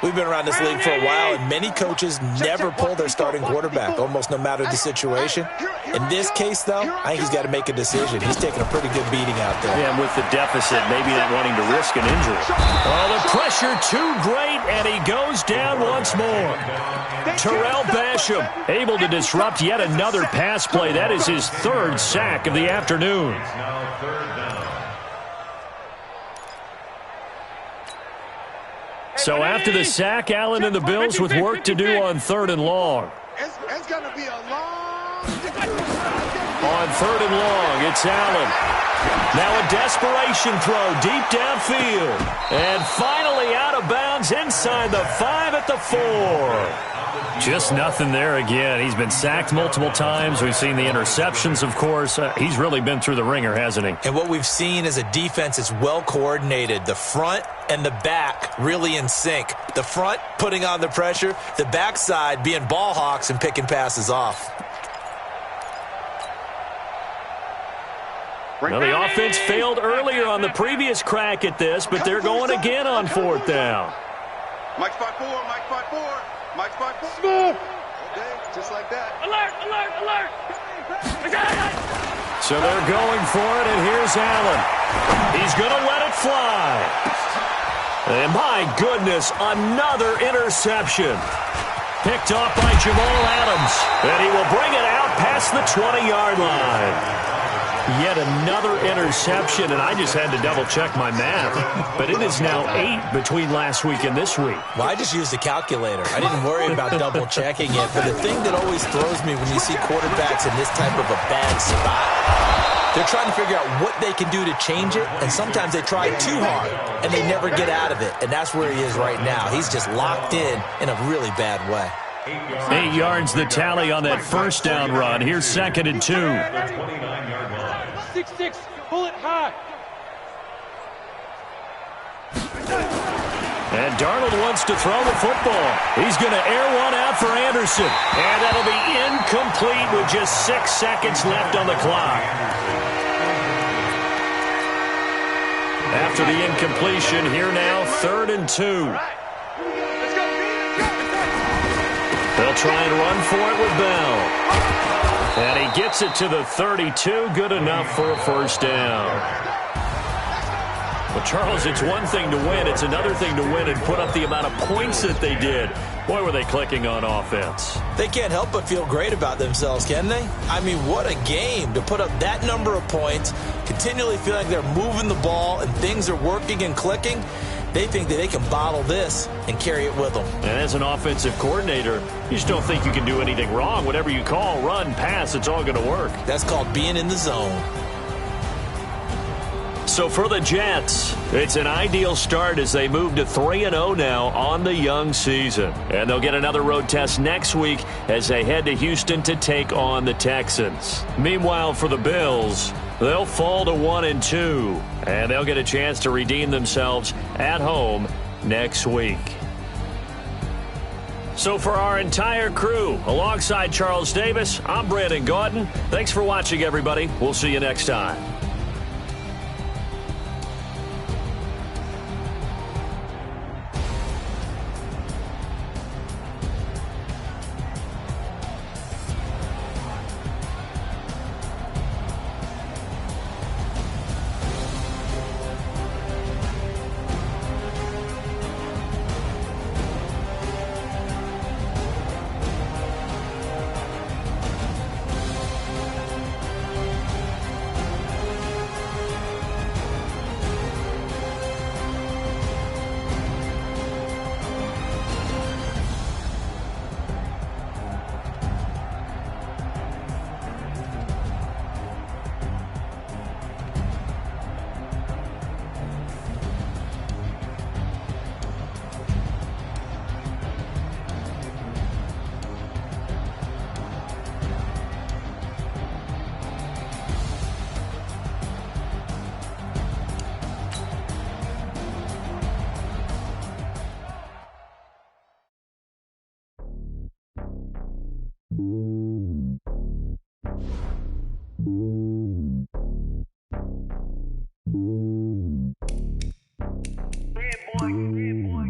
We've been around this league for a while, and many coaches never pull their starting quarterback, almost no matter the situation. In this case, though, I think he's got to make a decision. He's taking a pretty good beating out there. Yeah, and with the deficit, maybe not wanting to risk an injury. Oh, the pressure too great, and he goes down once more. Terrell Basham able to disrupt yet another pass play. That is his third sack of the afternoon. So after the sack, Allen and the Bills with work to do on third and long. It's going to be a long... On third and long, it's Allen. Now a desperation throw deep downfield. And finally out of bounds inside the 5 at the 4. Just nothing there again. He's been sacked multiple times. We've seen the interceptions, of course. He's really been through the ringer, hasn't he? And what we've seen is a defense that's well coordinated. The front and the back really in sync. The front putting on the pressure. The backside being ball hawks and picking passes off. Now, the offense failed earlier on the previous crack at this, but they're going again on fourth down. Mike spot 4, Mike spot 4, Mike spot 4. Smooth. Okay, just like that. Alert, alert, alert. So they're going for it, and here's Allen. He's going to let it fly. And my goodness, another interception. Picked off by Jamal Adams, and he will bring it out past the 20-yard line. Yet another interception, and I just had to double-check my math. But it is now 8 between last week and this week. Well, I just used a calculator. I didn't worry about double-checking it. But the thing that always throws me when you see quarterbacks in this type of a bad spot, they're trying to figure out what they can do to change it, and sometimes they try too hard, and they never get out of it. And that's where he is right now. He's just locked in a really bad way. 8 yards the tally on that first down run. Here's 2nd and 2. 6-6, pull it high. And Darnold wants to throw the football. He's going to air one out for Anderson. And that'll be incomplete with just 6 seconds left on the clock. After the incompletion, here now, 3rd and 2. They'll try and run for it with Bell. And he gets it to the 32. Good enough for a first down. Well, Charles, it's one thing to win. It's another thing to win and put up the amount of points that they did. Boy, were they clicking on offense. They can't help but feel great about themselves, can they? I mean, what a game to put up that number of points, continually feel like they're moving the ball and things are working and clicking. They think that they can bottle this and carry it with them. And as an offensive coordinator, you just don't think you can do anything wrong. Whatever you call, run, pass, it's all going to work. That's called being in the zone. So for the Jets, it's an ideal start as they move to 3-0 now on the young season. And they'll get another road test next week as they head to Houston to take on the Texans. Meanwhile, for the Bills, they'll fall to 1-2, and they'll get a chance to redeem themselves at home next week. So for our entire crew, alongside Charles Davis, I'm Brandon Gaudin. Thanks for watching, everybody. We'll see you next time.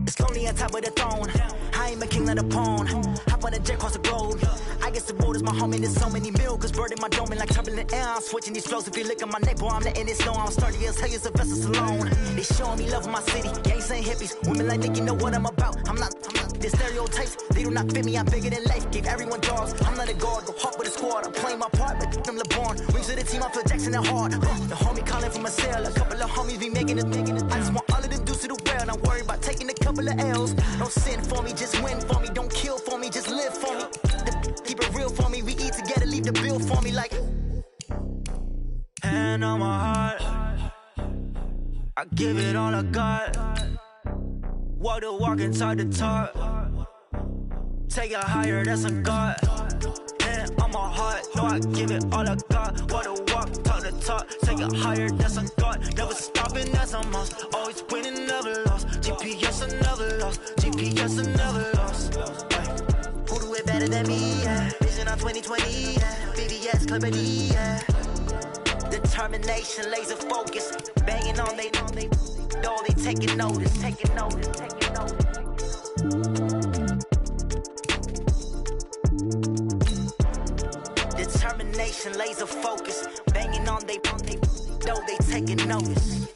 It's lonely on top of the throne. I ain't a king, not a pawn. Hop on a jet across the globe. I guess the world is my home and there's so many milkers birding my dome and like turbulent air. I'm switching these flows. If you look at my neck, boy, I'm letting it snow. I'm starting as hell as a vessel alone. They showing me love in my city. Gangs ain't hippies. Women like think you know what I'm about. I'm not. The stereotypes, they do not fit me. I'm bigger than life. Gave everyone dogs. I'm not a guard. Go hawk with a squad. I'm playing my part, but them LeBron. Rings to the team. I feel Jackson and hard. The homie calling from a cell. A couple of homies be making it. I just want all of them dudes to the well. Not worry about taking a couple of L's. Don't sin for me, just win for me. Don't kill for me, just live for me. Keep it real for me. We eat together, leave the bill for me like. Hand on my heart, I give it all I got. Walk the walk and talk the talk. Take it higher, that's a God. Hand on my heart, no, I give it all I got. Walk the walk, talk the talk. Take it higher, that's a God. Never stopping, that's a must. Always winning, never lost. GPS, I never lost. GPS, I never lost. Who do it better than me? Yeah. Vision on 2020. Yeah. VVS, Clippity. Yeah. Determination, laser focus. Banging on they know they taking notice. Taking notice. Taking notice. Determination, laser focus. Banging on they know they taking notice.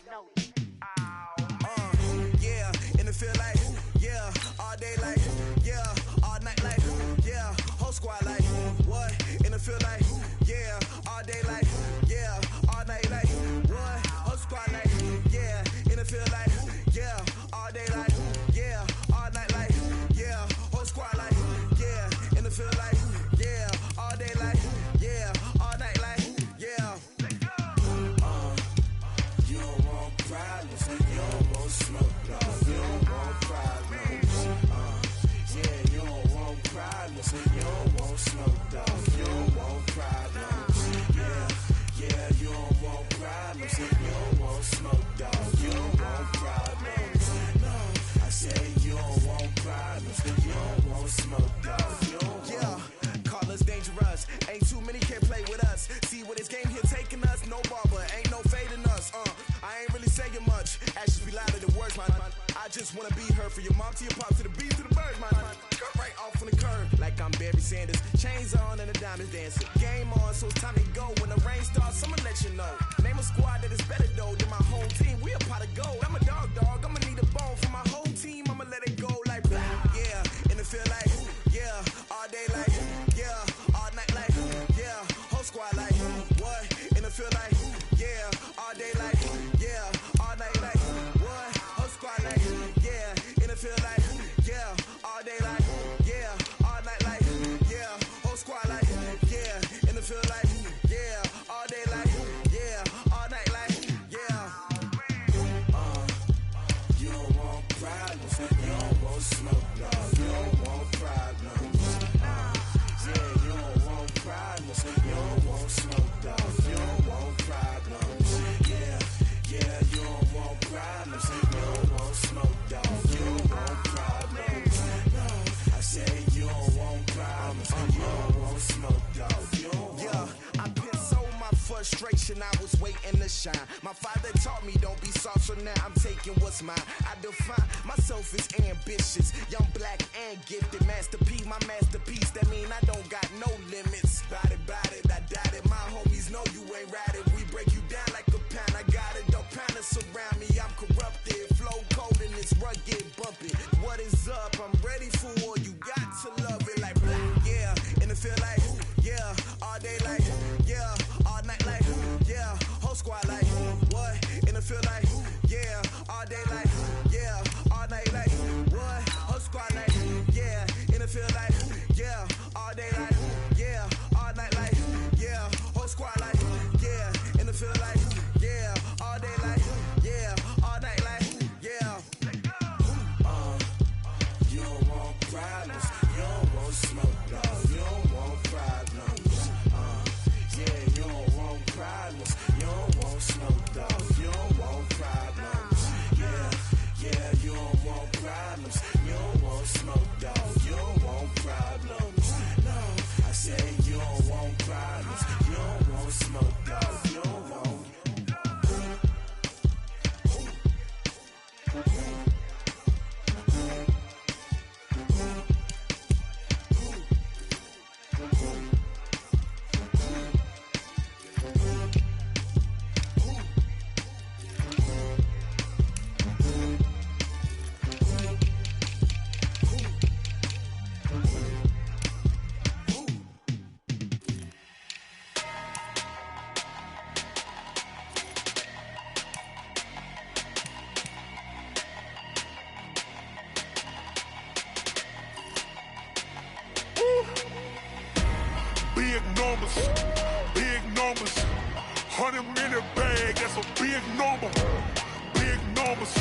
Yeah, and it feel like, yeah, all day like, yeah, all night like, yeah, whole squad like, what? And it feel like, yeah, all day like, yeah, all night like, what? Whole squad like, yeah, and it feel like, yeah, all day like, yeah, all night like, yeah, whole squad like, yeah, and it feel like, yeah, all day like, yeah, all night like, yeah. You don't want problems, you don't want smoke, dog. You don't want problems. Yeah, you don't want problems, you don't want smoke, dog. You don't want problems. Yeah, you don't want problems, you don't want smoke, dog. You don't want problems. No, I say you don't want problems, you don't want smoke, dog. You don't want. Call us dangerous. Ain't too many can play with us. See what this game here taking us. No barber, ain't no fading us. I ain't really saying much. Actions be louder than words, man. I just wanna be heard. For your mom to your pop to the beat to the birds, man. Cut right off on the curb like I'm Barry Sanders. Chains on and the diamonds dancing. Game on, so it's time to go. When the rain starts, I'ma let you know. Name a squad that is better though than my whole team. We a pot of gold. I'm a dog. I'ma need a bone for my whole team. I'ma let it go like blah. Yeah, and it feel like yeah, all day like yeah, all night like yeah, whole squad like what? And it feel like yeah, all day like yeah, all night like what? Whole squad like yeah, and it feel like yeah, all day like yeah, all night like yeah, whole squad like yeah, and it feel like yeah, all day like yeah, all night like yeah. You don't want problems, you don't want smoke, dog. You don't want problems. Yeah, you don't want problems, you don't want smoke, dog. You don't want problems. Yeah, you don't want problems, you don't want smoke, dog. You don't want problems. No, I say you don't want problems, you don't want smoke, dog. You don't want. Yeah, I've been so my frustration, I was waiting to shine. My father taught me don't be soft, so now I'm taking what's mine. I define myself as ambitious, young, black, and gifted. Masterpiece, my masterpiece, that mean I don't got no limits. Bout it, I doubt it. My homies know you ain't ride it. We break you down like a pound. I got it, don't pound it surround me. I'm corrupted, flow cold and it's rugged, bumpy. What is up? I'm ready for war. You got to love it like blah. Yeah, and it feel like yeah, all day like yeah, all night like yeah, whole squad like what? And it feel like yeah, all day like yeah, all night like what? Whole squad like yeah, and it feel like yeah, all day like yeah, all night like yeah, 100 in the bag, that's a big number. Big numbers,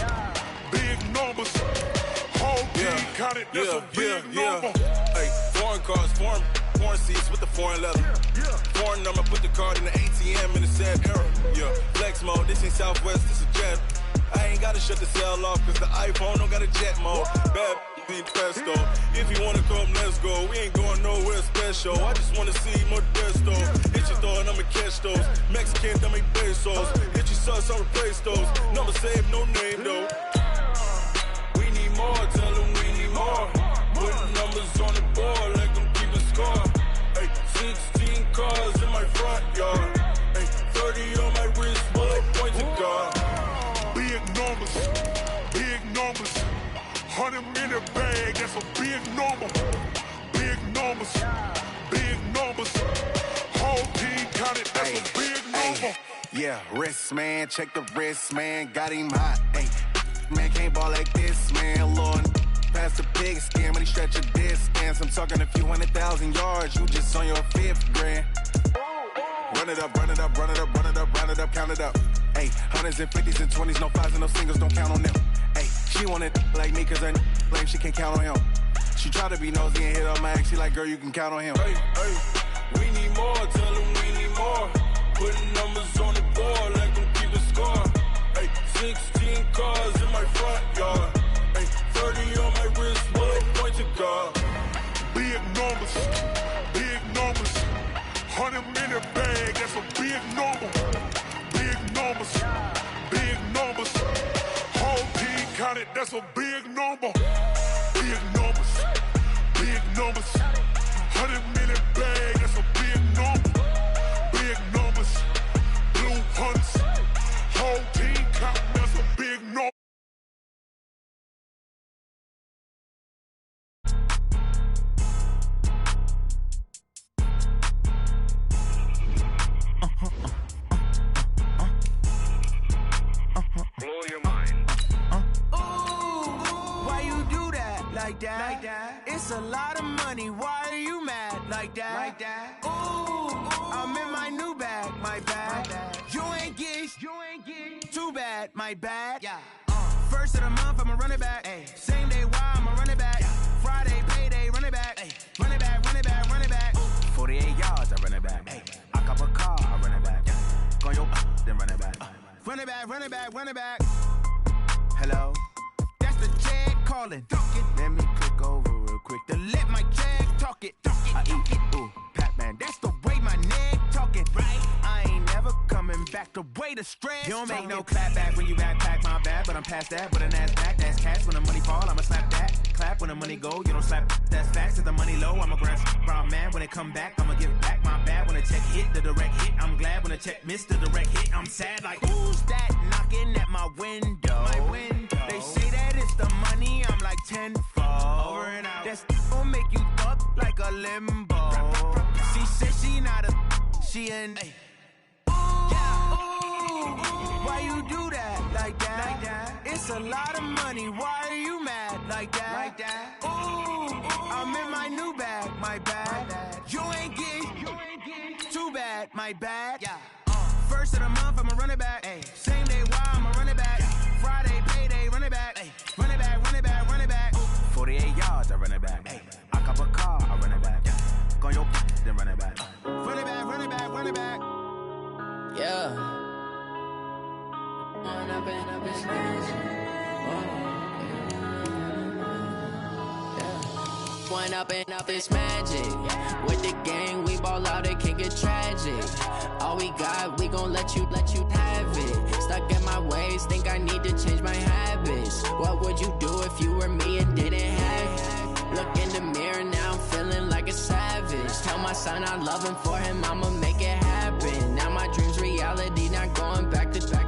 big numbers. Whole team counted, that's a big number. Hey, foreign cars, foreign seats with the foreign leather. Foreign number, put the card in the ATM in the sad era. Yeah, flex mode, this ain't Southwest, this a jet. I ain't gotta shut the cell off, cause the iPhone don't got a jet mode. Bad be presto. If you wanna come, let's go. We ain't going nowhere special. I just wanna see Modesto. Hit your thought, I'ma catch those. Mexican, dummy pesos. Hit your sus, I'll replace those. Number saved, no name though. We need more, tell them we need more. Putting numbers on the board like I'm keeping score. Hey, 16 cars in my front yard. Hey, 30 on my wrist, bullet point to God. Big numbers, big numbers. 100 in the bag, that's a big number. Big numbers, big numbers. Whole team counted, that's a big number. Yeah, wrist man, check the wrist man, got him hot. Ay, man can't ball like this, man. Lord, past the pig skin, but he stretch a distance. I'm talking a few 100,000 yards, you just on your 5th grand. Run it up, run it up, run it up, run it up, run it up, count it up. Ay, 100s and 50s and 20s, no 5s and no singles, don't count on them. Ay, she want it like me, cause her blame, she can't count on him. She try to be nosy and hit on my ex, she like, girl, you can count on him. Hey, hey, we need more, tell them we need more. Putting numbers on the board like I'm keeping score. Ay, 16 cars in my front yard. Ay, 30 on my wrist, bullet point to God. big numbers, big numbers. 100 in the bag, that's a big number. Big numbers, big numbers. Whole team counted, that's a big number. Big numbers, big numbers. 100 in the bag, that's a big number. Big numbers, blue hunts. Whole team counting, that's a big number. Blow your mind. Why you do that like that? It's a lot of money. Why are you mad like that? Ooh, I'm in my new bag, my bad. You ain't get too bad, my bad. First of the month, I'ma run it back. Same day, why I'ma run it back. Friday, payday, run it back. Run it back, run it back, run it back. 48 yards, I run it back. I cop a car, I run it back. Go your then run it back. Run it back, run it back, run it back. Hello? That's the jag calling. Let me click over real quick to let my jag talk it. I eat it, ooh, Pac-Man. That's the way my neck talking. Right? I ain't never coming back. The way the stress. You don't make no clap back when you backpack, my bad. But I'm past that. With an ass back, that's cash. When the money fall, I'ma slap that. Clap when the money go, you don't slap. That's facts. If the money low, I'ma grab brown man. When it come back, I'ma give back my bad. When the check hit, the direct hit. I'm glad when the check missed the direct hit. I'm sad like, who's that knocking at my window? They say that it's the money, I'm like tenfold. Over and out. That's gon' make you up like a limbo. She said she not a, she an. Why you do that like that? It's a lot of money. Why are you mad like that? Ooh, I'm in my new bag, my bad. You ain't get too bad, my bad. First of the month, I'ma run it back. Same day, why I'ma run it back. Friday, payday, run it back. Run it back, run it back, run it back. 48 yards, I run it back. I cop a car, I run it back. Go your then run it back. Run it back, run it back, run it back. Yeah. Run up and it's One up and up, it's magic. With the gang, we ball out, it can get tragic. All we got, we gon' let you have it. Stuck in my ways, think I need to change my habits. What would you do if you were me and didn't have it? Look in the mirror, now I'm feeling like a savage. Tell my son I love him, for him I'ma make it happen. Now my dream's reality, not going back to back.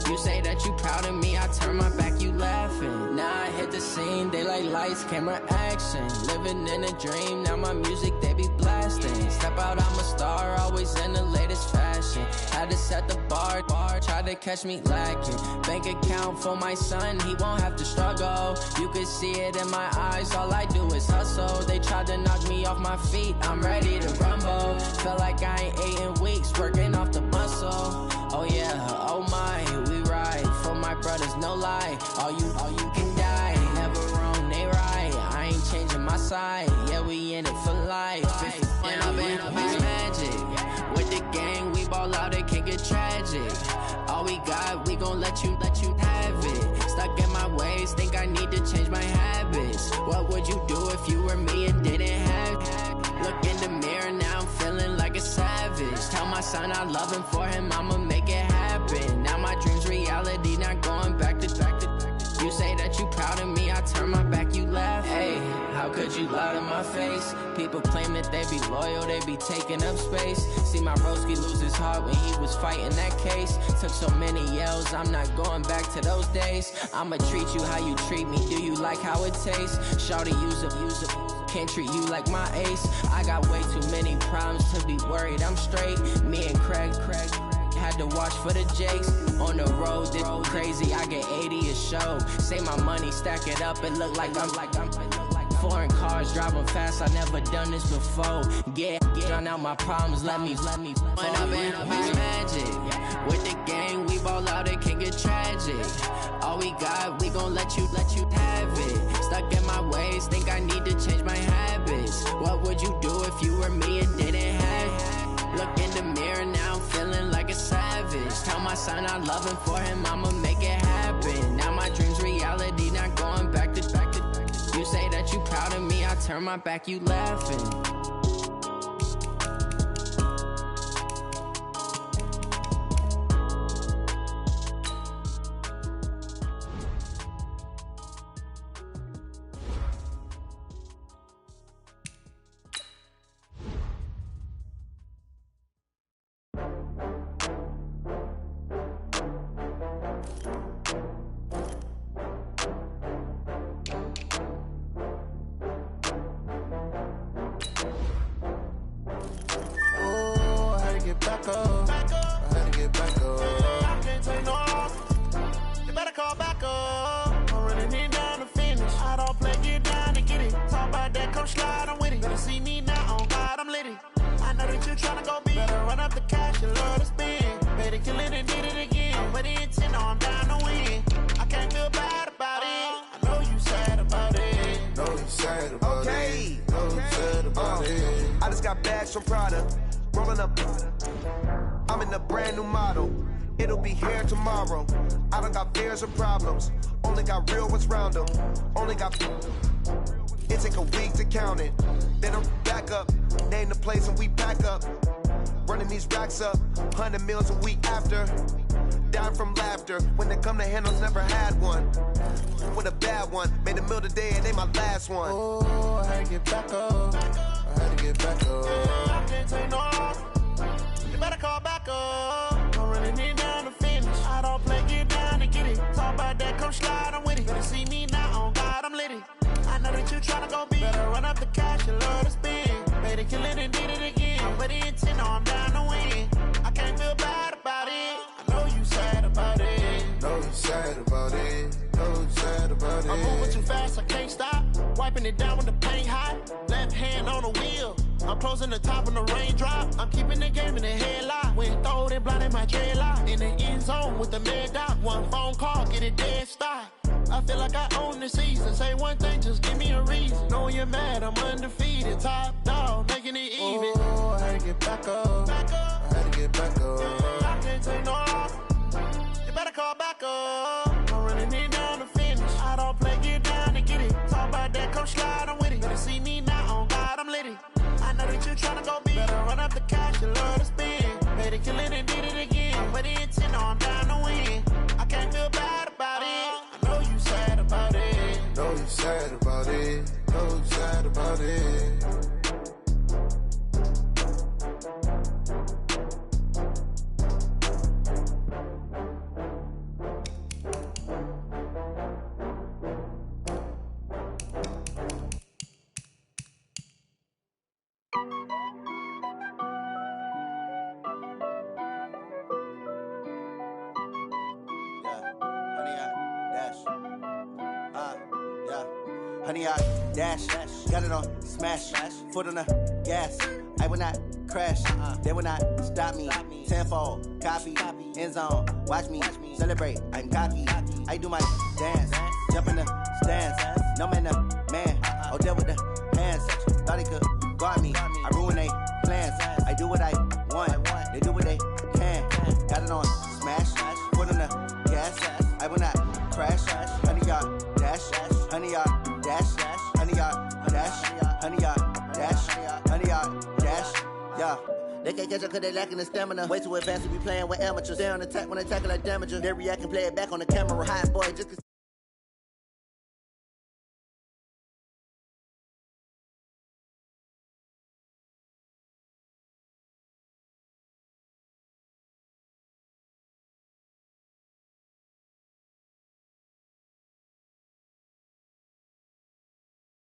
You say that you proud of me, I turn my back, you laughing. Now I hit the scene, they like lights, camera, action. Living in a dream, now my music, they be blasting. Step out, I'm a star, always in the latest fashion. Had to set the bar, try to catch me lacking. Bank account for my son, he won't have to struggle. You could see it in my eyes, all I do is hustle. They tried to knock me off my feet, I'm ready to rumble. Felt like I ain't ate in weeks, working off the muscle. life. And I've been magic. With the gang, we ball out, it can get tragic. All we got, we gon' let you have it. Stuck in my ways, think I need to change my habits. What would you do if you were me and didn't have it? Look in the mirror, now I'm feeling like a savage. Tell my son I love him, for him I'ma make it happen. Now my dream's reality, not going back to. You say that you proud of me, I turn my back, you laugh. Hey, how could you lie to my face? People claim that they be loyal, they be taking up space. See my broski lose his heart when he was fighting that case. Took so many yells, I'm not going back to those days. I'ma treat you how you treat me, do you like how it tastes? Shawty, use up, can't treat you like my ace. I got way too many problems to be worried, I'm straight. Me and Craig had to watch for the Jakes. On the road, this crazy, I get 80 a show. Say my money, stack it up, it look like I'm foreign cars, driving fast, I never done this before. Get drown out my problems, let me When I've been magic. With the gang, we ball out, it can get tragic. All we got, we gon' let you have it. Stuck in my ways, think I need to change my habits. What would you do if you were me and didn't have it? Look in the mirror, now I'm feeling like a savage. Tell my son I love him, for him I'ma make it happen. Now my dream's reality, not going back to. You say that you proud of me, I turn my back, you laughing. Problems, only got real ones round them. Only got. It take a week to count it. Then I'm back up, name the place and we pack up. Running these racks up, 100 meals a week after. Down from laughter, when they come to handles, never had one. With a bad one, made a meal today and they my last one. Oh, I had to get back up. I had to get back up. I can't take no off. You better call back up. I'm running it down to finish. I don't play, get down and get it. Talk about that, come slide, I'm with it. Better see me now, on God, I'm litty. I know that you tryna go big. Better run up the cash, you love to spend. Made it, kill it, and did it again. I'm with the intent, no, I'm down to win. I can't feel bad about it. I know you sad about it. Know you sad about it. Know you sad about it. I'm moving too fast, I can't stop. Wiping it down with the paint hot. Left hand on the wheel. I'm closing the top when the raindrop. I'm keeping the game in the headlock. When throwed it, blinded my dreadlock. In the end zone with the mad dot. One phone call, get it dead stop. I feel like I own the season. Say one thing, just give me a reason. Knowing you're mad, I'm undefeated. Top dog, making it even. Oh, I had to get back up. I had to get back up. I can't take no off. You better call back up. I'm running it down to finish. I don't play, get down and get it. Talk about that, come slide, I'm with it. Better see me now, on God, I'm litty. I know that you tryna go big. Better run up the cash, you love to spend. Made it, kill it, and did it again. I'm with the intent, no, I'm down to win. I can't feel bad about it. I know you sad about it. Know you sad about it. Know you sad about it. Honey, I dash, got it on smash, foot on the gas. I will not crash, they will not stop me. Tenfold, copy, end zone, watch me celebrate. I'm cocky, I do my dance, jump in the stands. No man, the man, oh, there with the hands. thought he could guard me. I ruin they plans. I do what I want. They do what they can. Got it on smash. Foot on the gas. I will not crash. 100-yard dash. 100-yard dash. 100-yard dash. 100-yard dash. 100-yard dash. Yeah. They can't catch up cause they lacking the stamina. Way too advanced to be playing with amateurs. They on attack when they tackle like damager. They react and play it back on the camera. Hot boy just